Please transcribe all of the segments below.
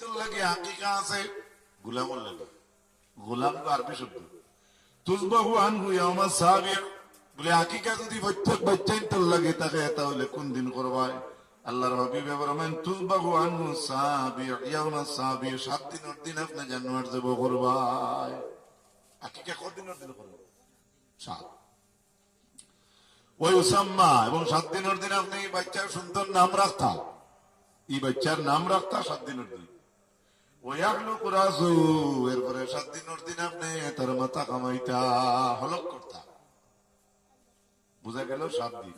লাগে আকিকা আছে গোলামর লাগে গোলাম তো আরবি শব্দ তুজবাহু আনহু ইয়াউমা সাবিয়া বলে আকিকা যদি প্রত্যেক বাচ্চাই তোর লাগে তাকে তাহলে কোন দিন করবায় আল্লাহর হাবিব বলেন তুজবাহু আনহু সাবিয়া ইয়াউমা সাবিয়া 7 দিনের দিন আপনি জানোয়ার জব করবায় আকিকা কত দিনের দিন করবেন 7 ওই উসাম্মা এবং 7 দিনের দিন আপনি বাচ্চার সুন্দর নাম রাখতা এই বাচ্চার নাম রাখতা 7 দিনের দিন এরপরে 7 দিনের দিন আপনি তার মাথা কামাইতা হলক করতা বুঝা গেল 7 দিন।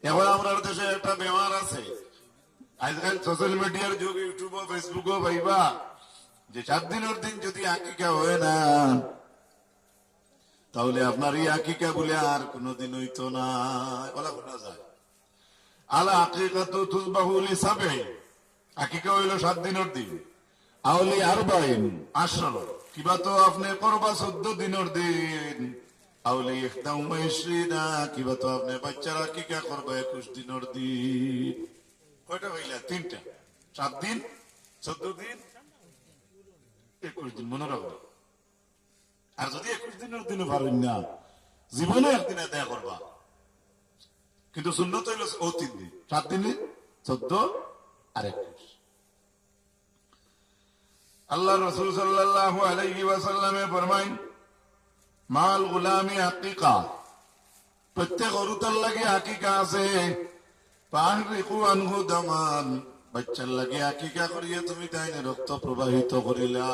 এখন আমরা দেশে একটা বেমার আছে আজকাল সোশ্যাল মিডিয়ার যুগ ইউটিউব ও ফেসবুকও ভাইবা যে 7 দিনের দিন যদি আকিকা হয় না তাহলে আপনার এই আকিকা বলে আর কোনদিন হইতো না বলা শোনা যায়। আলা আকিকাতু তুযবাহু লিসাবঈ আকিকা হইল 7 দিনের দিন আউলি আরবাইন 18 কিবা তো আপনি করবা 14 দিনের দিন আউলি 21 কিবা তো আপনি বাচ্চারা আকিকা করবা 21 দিনের দিন কয়টা হইলা 3টা 7 দিন 14 দিন 21 দিন মনে রাখবে। আর যদি 21 দিনের দিনও পারেন না জীবনে একদিন আদায় করবা কিন্তু সুন্নত হইল ও 3 দিন 7 দিন 14 আর 21। আল্লাহ রাসূল সাল্লাল্লাহু আলাইহি ওয়াসাল্লামে ফরমায়েন মাল গুলামি আকিকা প্রত্যেক গরুর লাগে আকিকা আছে ফাহরিকু আনহু দামান বাচ্চার লাগে আকিকা করিয়ে তুমি তাইনে রক্ত প্রবাহিত করিলা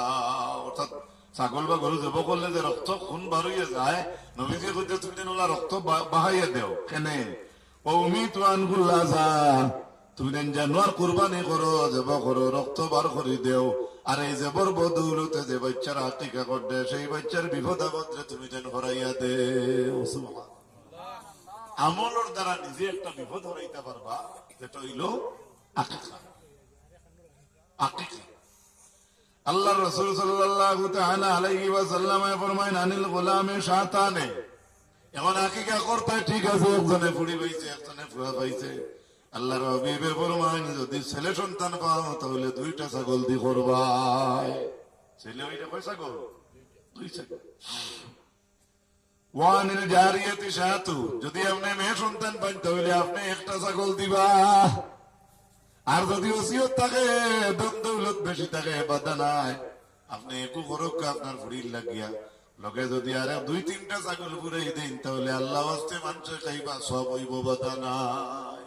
অর্থাৎ ছাগল বা গরু জব করলে যে রক্ত খুন বার হইয়া যায় নবীজি কইতে তুমি যেন রক্ত বাহাইয়া দেও কেনে ও উমিতু আনহু লাযা তুমি যেন জানোয়ার কুরবানি করো জব করো রক্ত বার করে দেও আর এই জবর বদৌলতে যে বাচ্চার আকিকা করবে সেই বাচ্চার বিপদ আপদে তুমি যেন হরাইয়া দেও সুবহানাল্লাহ। আমলের দ্বারা নিজে একটা বিপদ হরাইতে পারবা যেটা হইল আকিকা। আকিকা আল্লাহ রাসূল সাল্লাল্লাহু তাআলা আলাইহি ওয়াসাল্লাম ফরমায়েন আনিল গোলামে শাতানে এখন আকিকা করতে ঠিক আছে একজনে ফুড়ি পাইছে একজনে ফুয়া পাইছে আল্লাহর হাবিবে ফরমায়েন যদি ছেলে সন্তান পাও তাহলে 2টা ছাগল দি করবাই ছেলে হইলে কয় ছাগল 2 ছাগল। ওয়ানিল জারিয়াতি শাতু যদি আপনি মেয়ে সন্তান পান তাহলে আপনি একটা ছাগল দিবা আর যদি ওসিয়ত থাকে ধন দৌলত বেশি থাকে বাধা নাই আপনি একটু করুক আপনার ফুড়ির লাগিয়া লগে যদি আর 2-3টা ছাগল পুরাই দিন তাহলে আল্লাহ ওয়াস্তে মানুষের খাইবা সব হইব বাধা নাই।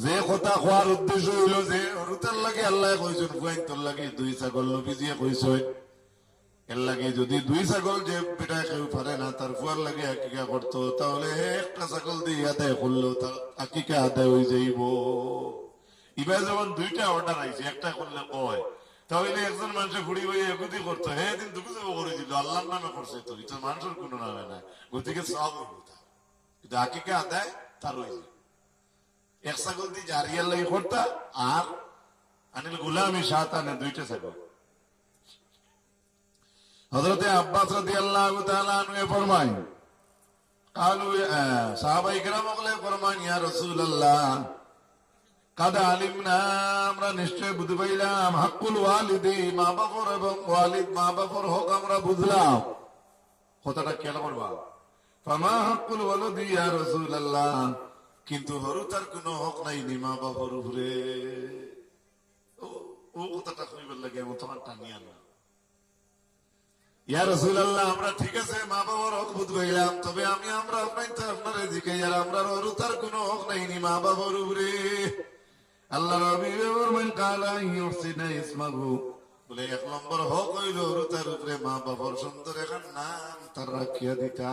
যে কথা খোয়ার উদ্দেশ্য হইল যে হরুতার লাগে আল্লাহ কইছেন ফুয়াইন তোর লাগে 2 ছাগল নবীজিয়ে কইছেন এর লাগে যদি 2 ছাগল যে বেটা কেউ পারে না তার ফুয়ার লাগে আকিকা করতো তাহলে একটা ছাগল দিয়ে আদায় করলো তার আকিকা আদায় হয়ে যাইব। এবার যেমন 2টা অর্ডার আইছে একটা করলে কয় তাহলে একজন মানুষের ঘুড়ি বই এগুতি করতো হ্যাঁ দিন দুপুর যাবো করে দিল আল্লাহর নামে করছে তো এটা মানুষের কোনো নামে না গতিকে সব হইব কিন্তু আকিকা আদায় তার হয়ে যায়। এক ছাগল দিয়ে জারিয়ার লাগে করতা আর আনিল গুলামি শাতানে 2টা ছাগল। হযরতে আব্বাস রাদিয়াল্লাহু তাআলা আনহু ফরমায় قالوا সাহাবায়ে কেরাম বলে ফরমান ইয়া রাসূলুল্লাহ কাদ আলিমনা আমরা নিশ্চয় বুঝতে পাইলাম হাক্কুল ওয়ালিদি মা বাবার এবং ওয়ালিদ মা বাবার হক আমরা বুঝলাম কথাটা খেয়াল করবা ফামা হাক্কুল ওয়ালিদি ইয়া রাসূলুল্লাহ কিন্তু হরুতার কোনো হক নাই নি মা বাবার উপরে ও কথাটা কইবার লাগে এমন তোমার টানিয়া না ইয়া রাসূলুল্লাহ আমরা ঠিক আছে মা বাবার হক বুঝ গইলাম তবে আমরা আপনার এদিকে আর আমরা হরুতার কোনো হক নাই নি মা বাবার উপরে আল্লাহ রাব্বুল আলামিন কালা ইউসিনা ইসমাহু বলে 1 নম্বর হক হইল হরুতার উপরে মা বাবার সুন্দর এখন নাম তার রাখিয়া দিতা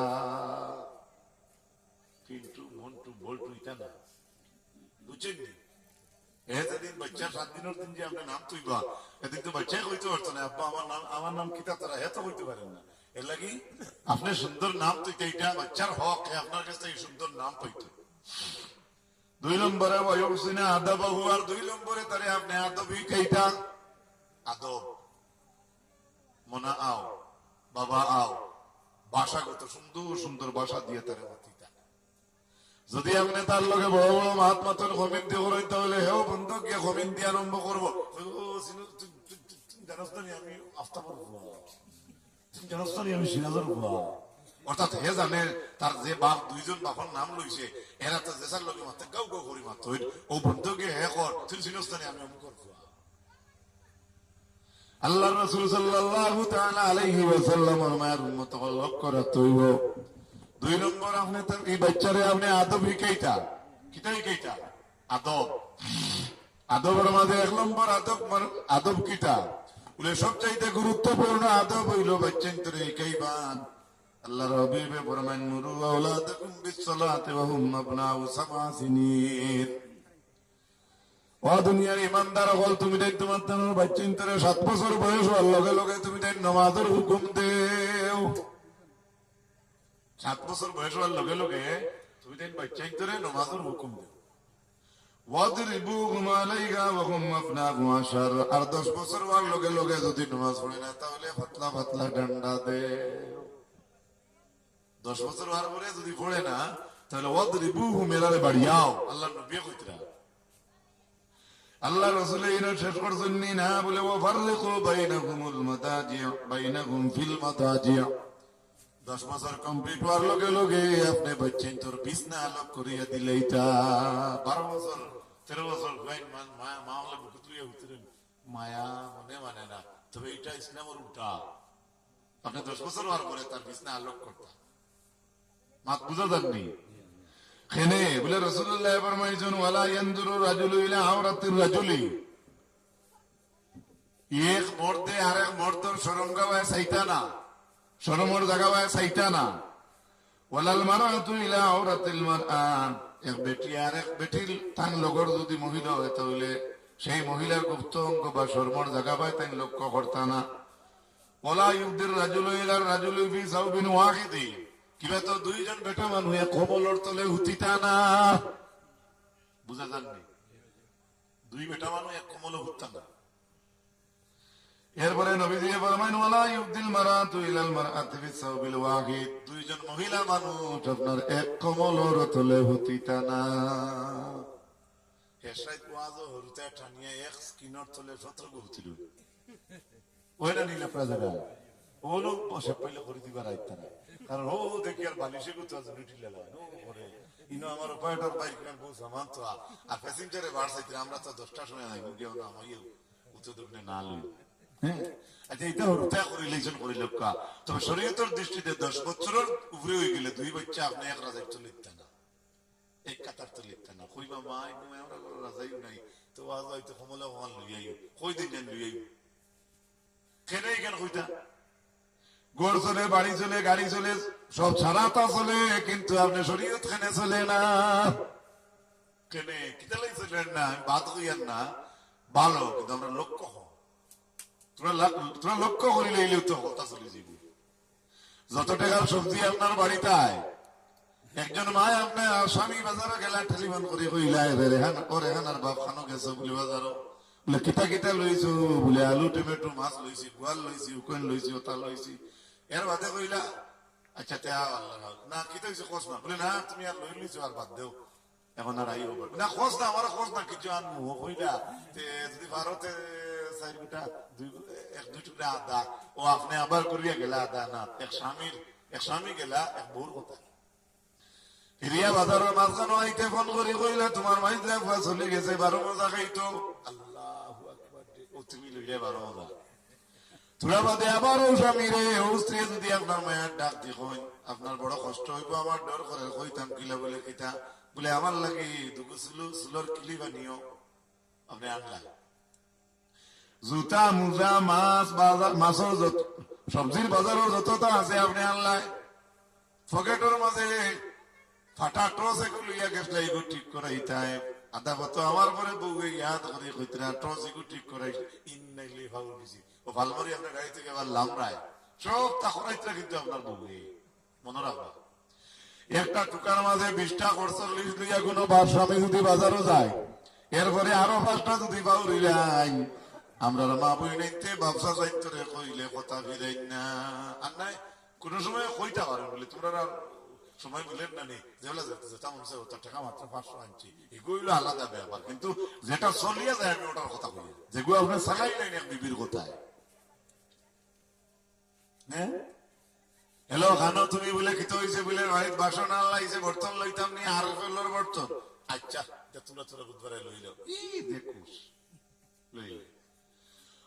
কিন্তু মন্টু বলটু এটা না বুঝছেন এতদিন বাচ্চা 7 দিনের দিন যে আপনি নাম তুইবা এদিন তো বাচ্চা কইতে পারতো না আব্বা আমার নাম কিতা তারা এত কইতে পারেন না এর লাগি আপনি সুন্দর নাম তুইতে এটা বাচ্চার হক আপনার কাছ থেকে সুন্দর নাম পাইতো। 2 নম্বরে ওয়ায়ুসিনা আদাবাহু আর 2 নম্বরে তারে আপনি আদবই কইতা আদব মনা আও বাবা আও ভাষাগত সুন্দর সুন্দর ভাষা দিয়ে তারে মতিতা যদি আপনি তার লগে বড় বড় মহাত্মাতন কমিন দিয়ে করাইতে হলে হেও বন্ধু গিয়ে কমিন দিয়ে আরম্ভ করবো আমি আফতাবর জানাস্তানি আমি সিরাজের বুয়া অর্থাৎ হে জানে তার যে বাপ দুইজন বাপর নাম লইছে এরা তো দেশার লগে মাত্র গাও গাও করি মাত্র ও বন্ধুকে হে কর তুই সিনস্তানি আমি অমুকর বুয়া আল্লাহ রাসূল সাল্লাল্লাহু তাআলা আলাইহি ওয়াসাল্লামের মায়ের উম্মত লক্ষ্য রাখতে হইব। দুই নম্বর আপনি তার এই বাচ্চারে আপনি আদব শিখাইতা কিতাই শিখাইতা আদব আদবের মাঝে এক নম্বর আদব কিতা বলে সবচাইতে গুরুত্বপূর্ণ আদব হইল বাচ্চান্তরে শিখাইবান। আল্লাহর হাবিবে ফরমান মুরু আওলাদাকুম বিসসালাতি ওয়া হুম আবনাউ সাবআ সিনিন। ও দুনিয়ার ইমানদার হল তুমি তাই তোমার বাচ্চান্তরে 7 বছর বয়স হওয়ার লগে লগে তুমি তাই নামাজের হুকুম দেও। 7 বছর বয়স হওয়ার লগে লগে তুমি তাই বাচ্চান্তরে নামাজের হুকুম দেও। ওয়াদরিবুহুম আলাইহা ওয়া হুম আবনাউ 10 আর 10 বছর হওয়ার লগে লগে যদি নামাজ পড়ে না তাহলে পাতলা পাতলা ডান্ডা দেও। 10 বছর হওয়ার পরে যদি পড়ে না তাহলে ওয়াদরিবুহুম এরারে বাড়িয়াও আল্লাহর নবী কইতরা। আল্লাহ রাসূল এর শেষ করছেন না বলে ওয়াফাররিকু বাইনাকুমুল মাদাজি' বাইনাকুম ফিল মাদাজি'। 10 বছর কমপ্লিট হওয়ার লগে লগে আপনি বাচ্চাই তোর বিছনা আলোক করিয়া দিলেই তা 12 বছর 13 বছর মামলা বুকুতুইয়া উঠলেন মায়া মনে মানে না, তবে এটা ইসলামের উল্টা। আপনি 10 বছর হওয়ার পরে তার বিছনা আলোক করতা মাত বুঝা যাননি খেনে বলে রাসূলুল্লাহ ফরমাইছেন ওয়ালা ইয়ানজুরু রাজুলু ইলা আওরাতির রাজুলি। এক মর্দে আরেক মর্দর শরম গাওয়ায় চাইতা না, শরমের জায়গায় চাইতা না। ওয়ালাল মারাতু ইলা আওরাতিল মারআ। এক বেটি আরেক বেটির তান লগর যদি মহিলা হয় তাহলে সেই মহিলার গুপ্ত অঙ্গ বা শরমের জায়গা পায় তাই লক্ষ্য করতা না। ওয়ালা ইউদির রাজুলু ইলা রাজুলি ফি সাওবিন ওয়াহিদি। কিবা তো দুইজন বেটা মানুষ কবলর তলে হুতিতা না, বুঝা যাননি? দুই বেটা মানুষ এক কমল হুততা না। এরপরে নবীজি ফরমায়েন ওয়ালা ইউদিল মারাতু ইলাল মারআতি ফি সাওবিল ওয়াহিদ। দুইজন মহিলা মানুষ আপনার এক কমলর তলে হুতিতা না। হেসাই ওয়াজও হরুতা টানিয়া এক স্কিনর তলে 17 হুতিল ওইটা নিলে প্রাজারা ওলো বসে পয়লা করে দিবার আইতা না, কারণ ও দেখি আর বালিশে গুতো আছে লুটি লেলা নো করে ইনো আমার অপারেটর বাইক কান বউ সামান তো আর প্যাসেঞ্জারে বাড়াইতে আমরা তো 10টার সময় আইবো গিয়ে না আমাইও উচ্চ দূরে না লই। হ্যাঁ আচ্ছা এটা হরুতা করে রিলেশন করে লোকা, তবে শরীয়তের দৃষ্টিতে 10 বছরের উপরে হয়ে গেলে দুই বাচ্চা আপনি এক রাজায় তো লিখতে না, এক কাতার তো লিখতে না। কইবা মা ইনো আমরা রাজাইও নাই তো আজ হয়তো কমলা কমান লইয়াইও কই দিন জান লইয়াইও কেন কেন কইতা গোড় চলে বাড়ি চলে গাড়ি চলে সব ছাড়াতা চলে, কিন্তু আপনি শরীয়ত খানে চলে না। কেনে কিতালাই চলেন না বাদ হইয়ান না ভালো, কিন্তু আমরা লক্ষ্য হও তোরা লক্ষ্য করিলে এলেও তো কথা চলে যাবে। যত টাকার সবজি আপনার বাড়িতে আয়, একজন মায় আপনার স্বামী বাজারে গেলা টেলিফোন করে কইলা রেহান ও রেহান আর বাপ খানো গেছে বলে বাজারও বলে কিতা কিতা লইছো বলে আলু টমেটো মাছ লইছি গোয়াল লইছি উকন লইছি ওটা লইছি। এর বাদে কইলা আচ্ছা তে না কিতা হইছে খোঁজ না বলে না তুমি আর লই লইছো আর বাদ দেও এখন আর আইও না খোঁজ না আমার খোঁজ না কিছু আনবো কইলা তে যদি ভারতে 4 গুটা 2 টুকরা আদা ও আপনি আবার করিয়া গেলা আদা না এক স্বামী গেলা এক বউর কথা হিরিয়া বাজারের মাঝখানে আইতে ফোন করে কইলা তোমার মাইজলা ফুয়া চলে গেছে 12 মজা খাইতো। আল্লাহু আকবার, ও তুমি লইলে 12 মজা তোরা বাদে আবারও স্বামী রে ও স্ত্রী যদি আপনার মায়ের ডাক দিয়ে কই আপনার বড় কষ্ট হইব আমার ডর করে কইতাম কিলা বলে কিতা বলে আমার লাগে দুগু সুলোর কিলি বানিও আপনি আনলা জুতা মুজা মাছ বাজার মাছের যত সবজির বাজারের যতটা আছে আপনি আনলাই পকেটের মাঝে ফাটা টস এগুলো লইয়া গেছলা এগুলো ঠিক করাইতাই আদা কত আমার পরে বউকে ইয়াদ করে কইতরা টস এগুলো ঠিক করাই ইন্নাইলি ভালো দিছি ও ভালমারি আপনার গাড়ি থেকে আবার লামরায় সব তা করাইতরা কিন্তু আপনার বউকে মনে রাখবা। একটা টুকার মাঝে 20টা 48 লইয়া কোনো বাপ স্বামী যদি বাজারও যায় এরপরে আরো 5টা যদি বাউরি যাই আমরা মা বই নাইতে ব্যবসা যাইতে কইলে কথা ফিরাই না আর নাই কোন সময় কইতা পারে বলে তোমরা সময় বলেন না নি যেগুলো যেটা মনে হচ্ছে ওটা টাকা মাত্র 500 আনছি এগুলো আলাদা ব্যাপার, কিন্তু যেটা চলিয়ে যায় আমি ওটার কথা বলি, যেগুলো আপনি চালাই নেন এক বিবির কোথায়। হ্যাঁ হ্যালো খানো তুমি বলে খিতে হয়েছে বলে বাড়ির বাসন আনলাইছে বর্তন লইতাম নি আর ফেললোর বর্তন, আচ্ছা তোরা তোরা বুধবারে লইল দেখুস লইল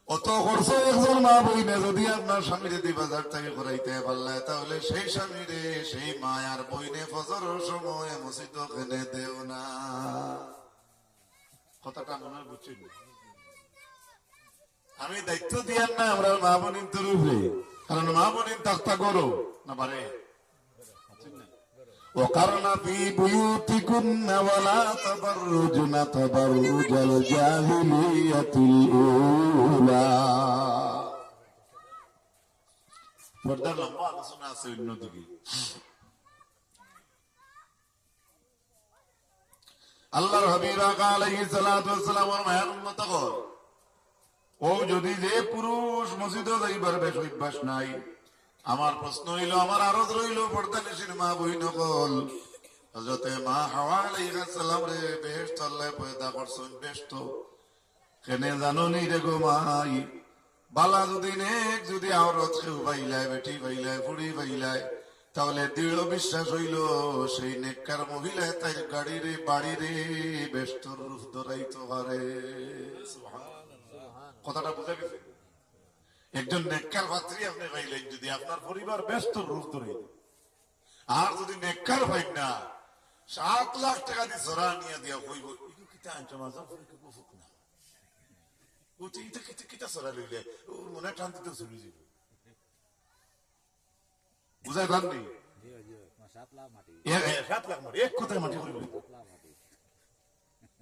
অত খরচ একজন মা বইনে যদি আপনার স্বামী যদি বাজার থেকে করাইতে পারলে তাহলে সেই স্বামীরে সেই মায়ার বইনে ফজরের সময় মসজিদ কেনে দেও না। কথাটা মনে বুঝছেন? আমি দায়িত্ব দিয়ার না আমরা মা বোনিন তোর উপরে, কারণ মা বোনিন তাক্তা করো না পারে وقرن في بيوتكن ولا تبرجن تبرج الجاهلية الأولى। পর্দার লম্বা আলোচনা আছে অন্যদিকে। আল্লাহর হাবিব আলাইহিস সালাতু ওয়াস সালাম ওর মায়ের উম্মত কর ও যদি যে পুরুষ মসজিদে যাইবার বেশ অভ্যাস নাই, আমার প্রশ্ন হইল, আমার আরজ রইল পর্দা নিশিন মা বই নকল হযরতে মা হাওয়া আলাইহিস সালাম রে বেহেশত আল্লাহ পয়দা করছেন বেহেশত কেনে জানো নি রে গো মাই, বালা যদি নেক যদি আওরত কেউ পাইলায় বেটি পাইলায় ফুড়ি পাইলায় তাহলে দৃঢ় বিশ্বাস হইল সেই নেককার মহিলা তাই গাড়ি রে বাড়ি রে বেহেশতর রূপ ধরাইতে পারে। কথাটা বুঝা গেছে? একজন নেককার পাত্রী আপনি পাইলেন যদি আপনার পরিবার ব্যস্ত রূপ ধরে, আর যদি নেককার পাইন না 7 লাখ টাকা দিয়ে জরা নিয়ে দিয়া কইব ইগু কিতা আনছো মাজা ফুলকে বুফুক না ওতে ইটা কিতা কিতা জরা লইলে ওর মনে টানতে তো চলে যাবে। বুঝাই পারনি? 7 লাখ মাটি 7 লাখ মাটি এক কোথায় মাটি কইব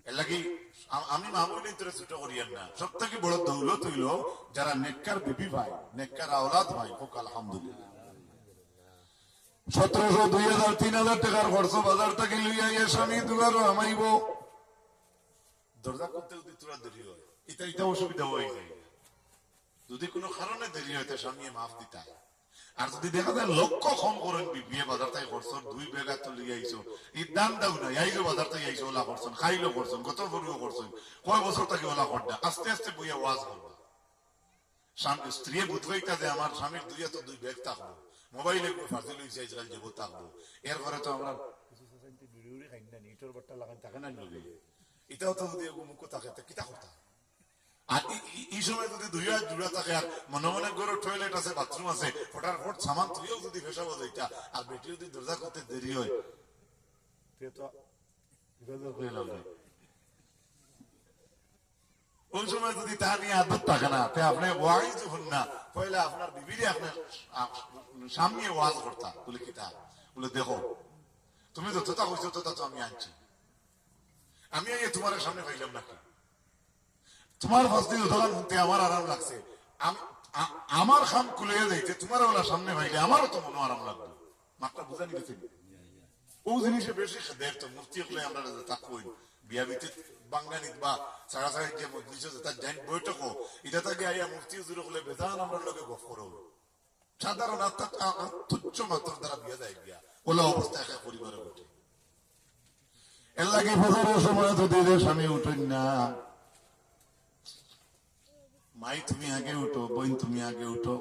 এর লাগি আমি মামুলি তোরে ছোট করিয়েন না। সব থেকে বড় দৌলত হইল যারা নেককার বিবি ভাই নেককার আওলাদ ভাই হোক আলহামদুলিল্লাহ। 1700 2000 3000 টাকার খরচ বাজার থেকে লইয়া ইয়ে স্বামী দুলারও আমাইব দরজা করতে যদি তোরা দেরি হয় এটা এটা অসুবিধা হয়ে যায়। যদি কোনো কারণে দেরি হয় তো স্বামী মাফ দিতা, আর যদি দেখা যায় লক্ষ্য কম করেন বিয়ে বাজার থেকে করছেন 2 বেগা তো লিয়ে আইসো এই দাম দাও না আইলো বাজার থেকে আইসো ওলা করছেন খাইলো করছেন কত বড়িও করছেন কয় বছর থেকে ওলা করডা আস্তে আস্তে বইয়া ওয়াজ করবা। স্বামী স্ত্রী বুঝবাইতা যে আমার স্বামীর 2 ব্যাগ থাকবো মোবাইলে ফার্জি লইছে আজকাল যে থাকবো এরপরে তো আমরা কিছু সোসাইটি ভিডিওরি খাই না ইটর বট্টা লাগান থাকে না লগে এটাও তো যদি মুখ থাকে কিতা কথা। আর এই সময় যদি 2 হাত জুড়া থাকে আর মনে মনে ঘরে টয়লেট আছে বাথরুম আছে ফটাফট সামান তুইও যদি ফেসাবো যাইতা আর বেটি যদি দরজা করতে দেরি হয় তো ওই সময় যদি তা নিয়ে আদত থাকে না তে আপনি ওয়াইজ হন না পয়লা আপনার বিবিরে আপনার সামনে ওয়াজ করতা বলে কিতা বলে দেখো তুমি যতটা হইছো তত তো আমি আনছি, আমি তোমার সামনে পাইলাম নাকি তোমার ফাঁসদিন উদাহরণ শুনতে আমার আরাম লাগছে, আমার খাম খুলে যাইতে তোমার ওলা সামনে ভাইলে আমারও তো মনে আরাম লাগবে। মাত্রা বুঝা নিতেছি ও জিনিসে বেশি দেখ তো মুফতি হলে আমরা তাকুই বিয়া ভিত্তি বাঙ্গানিত বা সারা সারা যে মজলিস তার জাইন বৈঠক এটা থেকে আইয়া মুফতি হুজুর হলে বেজান আমরা লগে গফ করো সাধারণ তুচ্ছ মাত্র দ্বারা বিয়া যায় গিয়া ওলা অবস্থা একা পরিবারে ঘটে। এর লাগে ফজরের সময় তো দিদের স্বামী উঠেন না, মাই তুমি আগে উঠো বোন তুমি আগে উঠো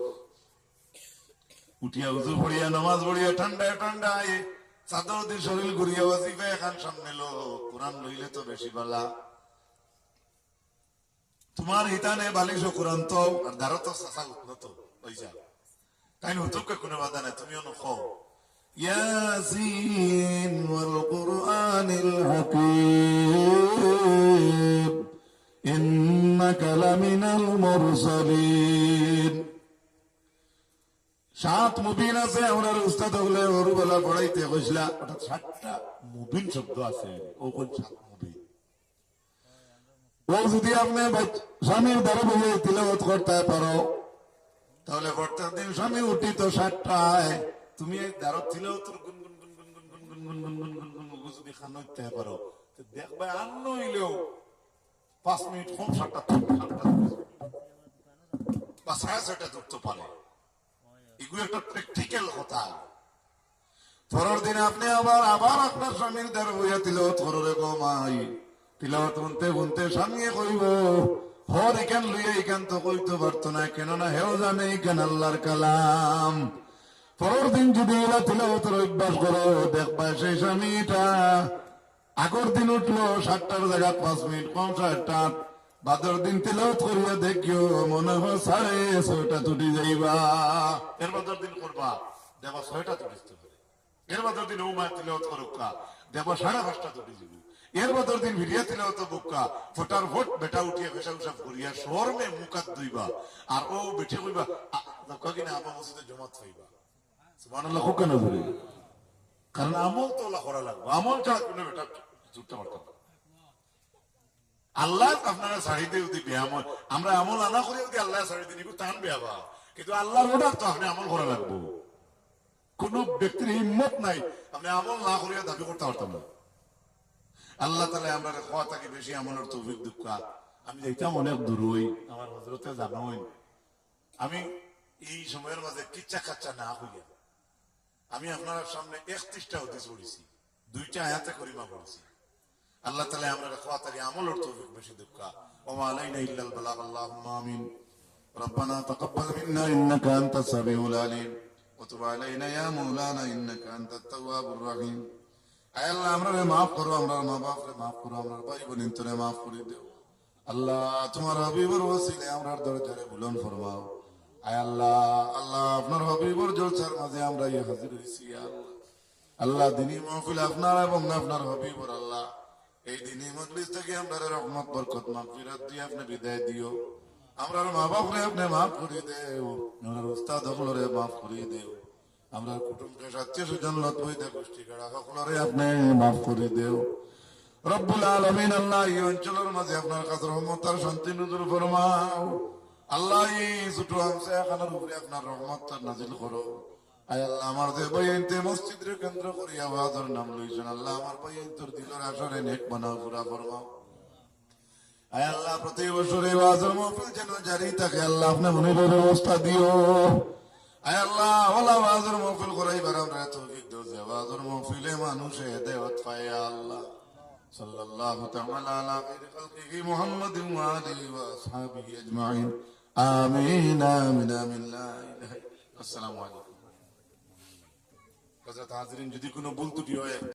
উঠিয়া উজু পড়িয়া নামাজ পড়িয়া ঠান্ডায় ঠান্ডায় চাদর দিয়ে শরীর ঘুরিয়া ওয়াজিফা এখান সামনে লো কোরআন লইলে তো বেশি বালা তোমার হিতানে বালিশ কোরআন তো আর দ্বারা তো চাষা উন্নত ওই যা তাই হুতুকে কোনো বাধা নাই তুমিও নখো ইয়াসিন ওয়াল কুরআনিল হাকীম ইন্নাকা লামিনাল মুরসালিন। 7 মুবিন আছে আমরা উস্তাদ হলে ওরবেলা পড়াইতে কইছিলা অর্থাৎ 7টা মুবিন শব্দ আছে ও কোন 7 মুবিন ও যদি আপনি স্বামীর দ্বারা বলে তিলাওয়াত করতে পারো তাহলে প্রত্যেক দিন স্বামী উঠি তো 7টায় তুমি দ্বারা তিলাওয়াত গুনগুন গুনগুন গুনগুন গুনগুন গুনগুন গুনগুন যদি খানতে পারো তো দেখবে আর নইলেও 5 মিনিট কম 7টা বা 6:30টা ধরতে পারে। এগুলো একটা প্র্যাকটিক্যাল কথা। পরের দিন আপনি আবার আপনার স্বামীর দ্বার বইয়া তিলওয়াত কররে গো মাই তিলওয়াত শুনতে স্বামীয়ে কইব হর এখান লইয়া এখান তো কইতে পারতো না, কেননা হেও জানে এখান আল্লাহর কালাম। পরের দিন যদি এরা তিলওয়াতের অভ্যাস করো, দেখবা সেই স্বামীটা আগের দিন উঠলো 7টার জায়গা 5 মিনিট কম 7টা, বাদর দিন তিলওয়াত করিয়া দেখিও মনে হয় 6:30 তুটি যাইবা। এর বাদর দিন করবা দেখো 6টা তুটিতে পারে। এর বাদর দিন উমা তিলওয়াত করুকা দেখো 5:30 তুটি যাবি। এর বাদর দিন ভিডিয়া তিলওয়াত বুকা ফটার ফট বেটা উঠিয়া ফেসা উসাফ করিয়া শর্মে মুখাত দুইবা, আর ও বেঠে কইবা কিনা আমার মসজিদে জমাত হইবা। সুবহানাল্লাহ কেন ধরে? কারণ আমল তো ওলা করা লাগবে, আমল ছাড়া কোনো বেটা জুটতে পারতাম না। আল্লাহ আপনারা ছাড়ি দিয়ে দিবে আমল, আমরা আমল আনা করে যদি আল্লাহ ছাড়ি দিয়ে নিব তান বেয়াবা, কিন্তু আল্লাহর অর্ডার তো আপনি আমল করা লাগবো। কোন ব্যক্তির হিম্মত নাই আপনি আমল না করিয়া দাবি করতে পারতাম না। আল্লাহ তাআলা আমরা খাওয়া থাকি বেশি আমলের তৌফিক দুঃখা। আমি দেখতাম অনেক দূর হই, আমার হযরতে জানোই আমি এই সময়ের মাঝে কিচ্ছা কাচ্চা না হইয়া আমি আপনার সামনে 31টা হাদিস পড়েছি, 2টা আয়াতে করিমা পড়েছি। আল্লাহ তাআলা আমরা খাওয়া থাকি আমলের তৌফিক বেশি দুঃখা। ওয়া আলাইনা ইল্লাল বালাগ, আল্লাহুম্মা আমিন। ربنا تقبل منا انك انت السميع العليم وتب علينا يا مولانا انك انت التواب الرحيم। আয় আল্লাহ আমরারে মাফ করো, আমরা মা বাপরে মাফ করো, আমরা ভাই বোন তোরে মাফ করে দেও। আল্লাহ তোমার হাবিবের ওসিলায় আমরার দরজারে বুলন্দ ফরমাও। আয় আল্লাহ, আল্লাহ আপনার হাবিবের জলসার মাঝে আমরা ইয়ে হাজির হইছি। আল্লাহ দিনী মাহফিল আপনার এবং আপনার হাবিবের, আল্লাহ এই দিনী মজলিস থেকে আমরা রহমত বরকত মাগফিরাত দিয়ে আপনি বিদায় দিও। আমরার মা বাপরে আপনি মাফ করে দেও, আমরার উস্তাদ হলরে মাফ করে দেও, আমরা কুটুমকে আত্মীয় স্বজন লত বইতে গোষ্ঠী কারা সকলরে আপনি মাফ করে দেও। রব্বুল আলামিন আল্লাহ এই অঞ্চলের মাঝে আপনার কাছে রহমত আর শান্তি নজর ফরমাও। আল্লাহ এই ছোট হামসাখানার উপরে আপনার রহমত নাজিল করো। আয় আল্লাহ আমার যে বয়ানতে মসজিদের কেন্দ্র করি আওয়াজের নাম লইছেন, আল্লাহ আমার বয়ান্তর দিলের আসরে নেক বানাও পুরা ফরমাও। আয় আল্লাহ প্রতি বছরে ওয়াজের মাহফিল যেন জারি থাকে, আল্লাহ আপনি মনিরের ব্যবস্থা দিও। আয় আল্লাহ ওলা ওয়াজের মাহফিল করাইবার আমরা তৌফিক দাও, যে ওয়াজের মাহফিলে মানুষে হেদায়েত পায়। আল্লাহ সাল্লাল্লাহু তাআলা আলা খায়রি খালকিহি মুহাম্মাদিন ওয়া আলিহি ওয়া আসহাবিহি আজমাইন। আমিন আমিন আমিন। লা ইলাহা ইল্লাল্লাহ। আসসালামু আলাইকুম। হযরত হাজিরিন, যদি কোনো ভুল ত্রুটি হয়